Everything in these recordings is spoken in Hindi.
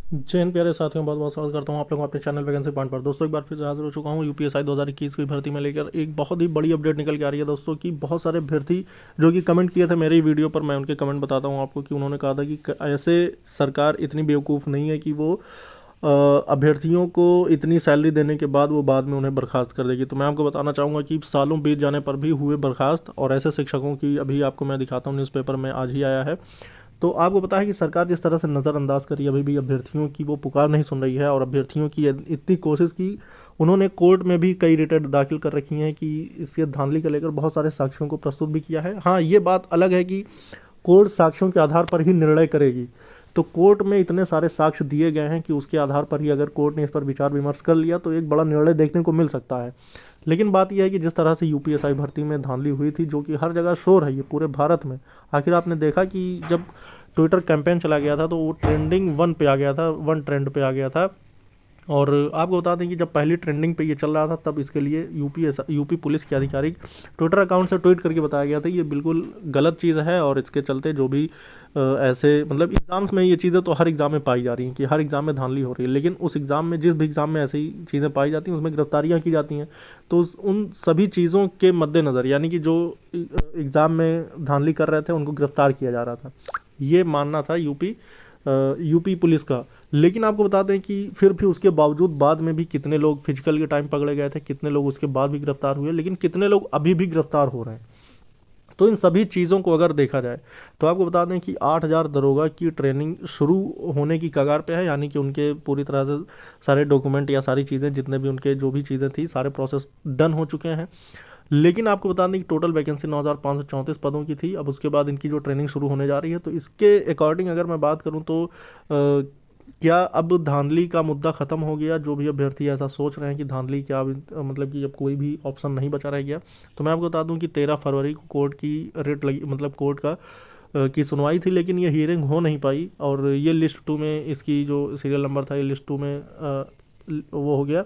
जय हिंद प्यारे साथियों, बहुत बहुत स्वागत करता हूं आप लोगों को अपने चैनल वैकेंसी पॉइंट पर। दोस्तों एक बार फिर से हाजिर हो चुका हूं यूपीएससी 2021 की भर्ती में लेकर एक बहुत ही बड़ी अपडेट निकल के आ रही है दोस्तों की। बहुत सारे अभ्यर्थी जो कि कमेंट किए थे मेरी वीडियो पर, मैं उनके कमेंट बताता हूं आपको कि उन्होंने कहा था कि ऐसे सरकार इतनी बेवकूफ़ नहीं है कि वो अभ्यर्थियों को इतनी सैलरी देने के बाद वो बाद में उन्हें बर्खास्त कर देगी। तो मैं आपको बताना चाहूँगा कि सालों बीत जाने पर भी हुए बर्खास्त, और ऐसे शिक्षकों की अभी आपको मैं दिखाता हूँ, न्यूज़पेपर में आज ही आया है। तो आपको पता है कि सरकार जिस तरह से नज़रअंदाज करी, अभी भी अभ्यर्थियों की वो पुकार नहीं सुन रही है, और अभ्यर्थियों की इतनी कोशिश की, उन्होंने कोर्ट में भी कई रिट दाखिल कर रखी हैं कि इसके धांधली को लेकर बहुत सारे साक्ष्यों को प्रस्तुत भी किया है। हाँ, ये बात अलग है कि कोर्ट साक्ष्यों के आधार पर ही निर्णय करेगी। तो कोर्ट में इतने सारे साक्ष्य दिए गए हैं कि उसके आधार पर ही अगर कोर्ट ने इस पर विचार विमर्श कर लिया तो एक बड़ा निर्णय देखने को मिल सकता है। लेकिन बात यह है कि जिस तरह से यूपीएससी भर्ती में धांधली हुई थी, जो कि हर जगह शोर है ये पूरे भारत में। आखिर आपने देखा कि जब ट्विटर कैंपेन चला गया था तो वो ट्रेंडिंग वन पे आ गया था, वन ट्रेंड पे आ गया था। और आपको बता दें कि जब पहली ट्रेंडिंग पे ये चल रहा था तब इसके लिए यूपी पुलिस के आधिकारिक ट्विटर अकाउंट से ट्वीट करके बताया गया था ये बिल्कुल गलत चीज़ है, और इसके चलते जो भी ऐसे मतलब एग्ज़ाम्स में ये चीज़ें तो हर एग्ज़ाम में पाई जा रही हैं कि हर एग्ज़ाम में धांधली हो रही है, लेकिन उस एग्ज़ाम में जिस भी एग्ज़ाम में ऐसी चीज़ें पाई जाती हैं उसमें गिरफ्तारियाँ की जाती हैं। तो उन सभी चीज़ों के मद्देनज़र, यानी कि जो एग्ज़ाम में धांधली कर रहे थे उनको गिरफ्तार किया जा रहा था, ये मानना था यूपी पुलिस का। लेकिन आपको बता दें कि फिर भी उसके बावजूद बाद में भी कितने लोग फिजिकल के टाइम पकड़े गए थे, कितने लोग उसके बाद भी गिरफ्तार हुए, लेकिन कितने लोग अभी भी गिरफ्तार हो रहे हैं। तो इन सभी चीज़ों को अगर देखा जाए तो आपको बता दें कि 8,000 दरोगा की ट्रेनिंग शुरू होने की कगार पे है, यानी कि उनके पूरी तरह से सारे डॉक्यूमेंट या सारी चीज़ें जितने भी उनके जो भी चीज़ें थी सारे प्रोसेस डन हो चुके हैं। लेकिन आपको बता दें कि टोटल वैकेंसी 9,534 पदों की थी। अब उसके बाद इनकी जो ट्रेनिंग शुरू होने जा रही है, तो इसके अकॉर्डिंग अगर मैं बात करूं तो क्या अब धांधली का मुद्दा ख़त्म हो गया? जो भी अभ्यर्थी ऐसा सोच रहे हैं कि धांधली क्या मतलब कि अब कोई भी ऑप्शन नहीं बचा रह गया, तो मैं आपको बता दूं कि 13 फरवरी को कोर्ट की रेट लगी, मतलब कोर्ट का की सुनवाई थी, लेकिन ये हियरिंग हो नहीं पाई, और ये लिस्ट टू में इसकी जो सीरियल नंबर था ये लिस्ट टू में वो हो गया।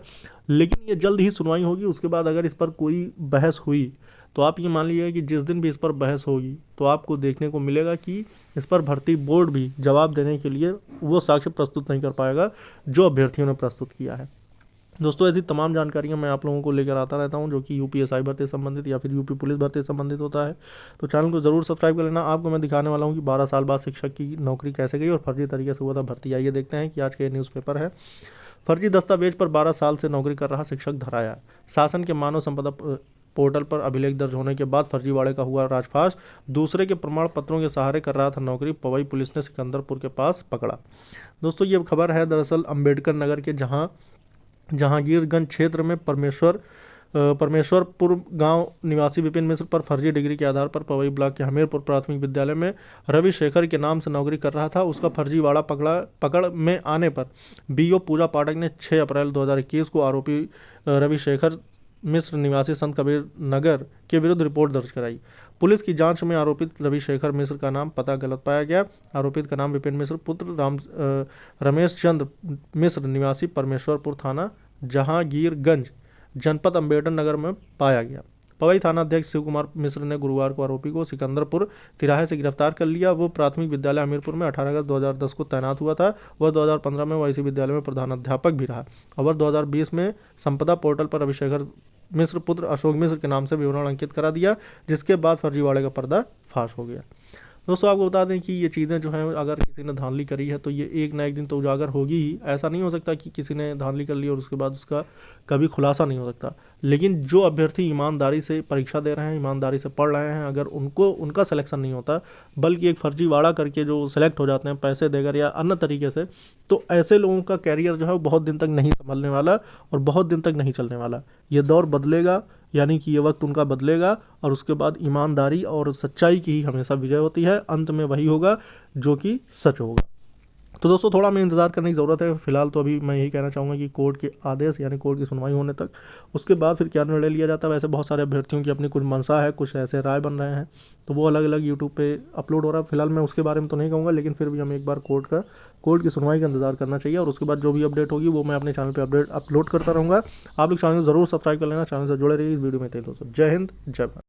लेकिन ये जल्द ही सुनवाई होगी। उसके बाद अगर इस पर कोई बहस हुई तो आप ये मान लीजिए कि जिस दिन भी इस पर बहस होगी तो आपको देखने को मिलेगा कि इस पर भर्ती बोर्ड भी जवाब देने के लिए वो साक्ष्य प्रस्तुत नहीं कर पाएगा जो अभ्यर्थियों ने प्रस्तुत किया है। दोस्तों ऐसी तमाम जानकारियां मैं आप लोगों को लेकर आता रहता हूं, जो कि यूपीएससी भर्ती से संबंधित या फिर यूपी पुलिस भर्ती से संबंधित होता है। तो चैनल को ज़रूर सब्सक्राइब कर लेना। आपको मैं दिखाने वाला हूं कि 12 साल बाद शिक्षक की नौकरी कैसे गई और फर्जी तरीके से हुआ था भर्ती। आइए देखते हैं कि आज के न्यूज़पेपर है। फर्जी दस्तावेज पर 12 साल से नौकरी कर रहा शिक्षक धराया। शासन के मानव संपदा पोर्टल पर अभिलेख दर्ज होने के बाद फर्जीवाड़े का हुआ राजफाश। दूसरे के प्रमाण पत्रों के सहारे कर रहा था नौकरी, पवई पुलिस ने सिकंदरपुर के पास पकड़ा। दोस्तों ये खबर है दरअसल अंबेडकर नगर के जहांगीरगंज क्षेत्र में परमेश्वरपुर गांव निवासी विपिन मिश्र पर फर्जी डिग्री के आधार पर पवई ब्लॉक के हमीरपुर प्राथमिक विद्यालय में रवि शेखर के नाम से नौकरी कर रहा था। उसका फर्जीवाड़ा पकड़ में आने पर बीओ पूजा पाठक ने 6 अप्रैल 2021 को आरोपी रवि शेखर मिश्र निवासी संत कबीर नगर के विरुद्ध रिपोर्ट दर्ज कराई। पुलिस की जांच में आरोपित रवि शेखर मिश्र का नाम पता गलत पाया गया। आरोपित का नाम विपिन मिश्र पुत्र रमेश चंद्र मिश्र निवासी परमेश्वरपुर थाना जहांगीरगंज जनपद अम्बेडकर नगर में पाया गया। पवई थाना अध्यक्ष शिव कुमार मिश्र ने गुरुवार को आरोपी को सिकंदरपुर तिराहे से गिरफ्तार कर लिया। वो प्राथमिक विद्यालय हमीरपुर में 18 अगस्त 2010 को तैनात हुआ था। वह 2015 में इसी विद्यालय में प्रधानाध्यापक भी रहा। और 2020 में संपदा पोर्टल पर अभिषेक मिश्र पुत्र अशोक मिश्र के नाम से विवरण अंकित करा दिया, जिसके बाद फर्जीवाड़े का पर्दा फाश हो गया। दोस्तों आपको बता दें कि ये चीज़ें जो हैं, अगर किसी ने धांधली करी है तो ये एक ना एक दिन तो उजागर होगी ही। ऐसा नहीं हो सकता कि किसी ने धांधली कर ली और उसके बाद उसका कभी खुलासा नहीं हो सकता। लेकिन जो अभ्यर्थी ईमानदारी से परीक्षा दे रहे हैं, ईमानदारी से पढ़ रहे हैं, अगर उनका सिलेक्शन नहीं होता बल्कि एक फर्जीवाड़ा करके जो सेलेक्ट हो जाते हैं पैसे देकर या अन्य तरीके से, तो ऐसे लोगों का कैरियर जो है वो बहुत दिन तक नहीं संभलने वाला और बहुत दिन तक नहीं चलने वाला। ये दौर बदलेगा, यानी कि ये वक्त उनका बदलेगा, और उसके बाद ईमानदारी और सच्चाई की ही हमेशा विजय होती है। अंत में वही होगा जो कि सच होगा। तो दोस्तों थोड़ा हमें इंतज़ार करने की ज़रूरत है। फिलहाल तो अभी मैं यही कहना चाहूँगा कि कोर्ट के आदेश यानी कोर्ट की सुनवाई होने तक, उसके बाद फिर क्या निर्णय लिया जाता है। वैसे बहुत सारे अभ्यर्थियों की अपनी कुछ मंशा है, कुछ ऐसे राय बन रहे हैं, तो वो अलग अलग यूट्यूब पे अपलोड हो रहा है। फिलहाल मैं उसके बारे में तो नहीं कहूँगा, लेकिन फिर भी हमें एक बार कोर्ट की सुनवाई का इंतजार करना चाहिए, और उसके बाद जो भी अपडेट होगी वो मैं अपने चैनल पर अपलोड करता रहूँगा। आप लोग चैनल को ज़रूर सब्सक्राइब कर लेना, चैनल से जुड़े रहिए। इस वीडियो में थे दोस्तों। जय हिंद, जय भारत।